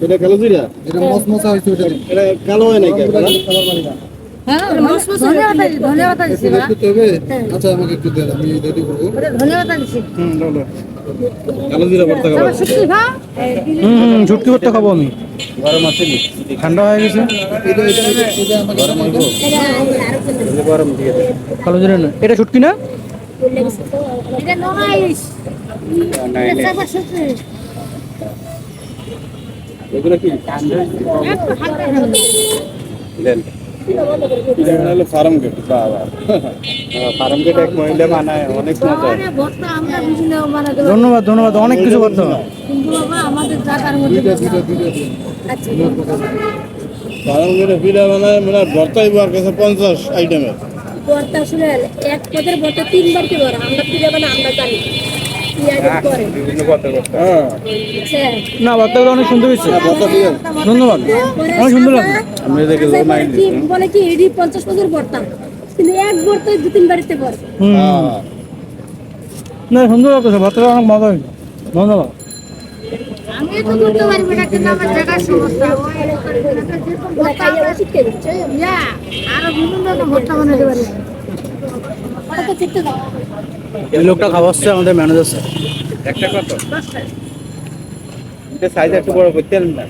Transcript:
এটা কালো জিরা, এটা মসমসা হইছে ওটা। এটা কালো হয় নাকি আপনারা? খাবার পারি না। হ্যাঁ ধন্যবাদ দিচ্ছি এটা একটু দেবে? আচ্ছা আমাকে একটু দেন, আমি রেডি করবো। ধন্যবাদ দিচ্ছি দাও। কালো জিরা ভর্তা খাবো। সত্যি হ্যাঁ ঝুটকি ভর্তা খাবো আমি। গরম আছে নি? ঠান্ডা হয়ে গেছে। এটা আমাকে গরম হইব? এটা গরম দিয়ে দে। কালো জিরা না, এটা ঝুটকি না? এটা নহাইস নাই নাই। এটা সত্যি এগুলো কি? একটু হালকা খাবেন দেন। এটা হলো ফার্ম গেট, বাবা। ফার্ম গেট এক মহিলা বানায়, অনেক মজা। আরে ভর্তা আমরা বুঝি না বানাতে পারি। ধন্যবাদ ধন্যবাদ, অনেক কিছু করতে হবে। কিন্তু বাবা আমাদের জায়গার মধ্যে দুইটা দিন। আচ্ছা ফার্ম গেটে পিঠা বানায়, মানে ভর্তাই বার কাছে 50 আইটেমের। ভর্তা শুনেন এক পদের ভর্তা তিনবার কি বড় আমরা পিঠা বানা আমরা জানি পিয়াজ করে বিভিন্ন ভর্তা করতে। হ্যাঁ। আচ্ছা না, ভর্তাগুলো অনেক সুন্দর হয়েছে। ভর্তা দিয়ে ধন্যবাদ, অনেক সুন্দর লাগছে। আমি দেখে আচ্ছা, মাইন্ড কি বলে কি এডি 50 পদের ভর্তা কিন্তু এক ভর্তা দু তিন বাড়িতে পড়ে না, সুন্দর লাগছে, ভর্তাটা অনেক মজা হয়েছে। ধন্যবাদ। আমি তো করতে পারবো না কিন্তু আমার জায়গার সমস্যা ভর্তা আমরা শিখতে দিচ্ছে ইয়া আরো বিভিন্ন রকম ভর্তা বানাতে পারি ওটা তো শিখতে দাও এই লোকটা খাওয়াচ্ছে আমাদের ম্যানেজার স্যার। একটা কত? 10 টাকা এটা সাইজ একটু বড় করতে পারেন না?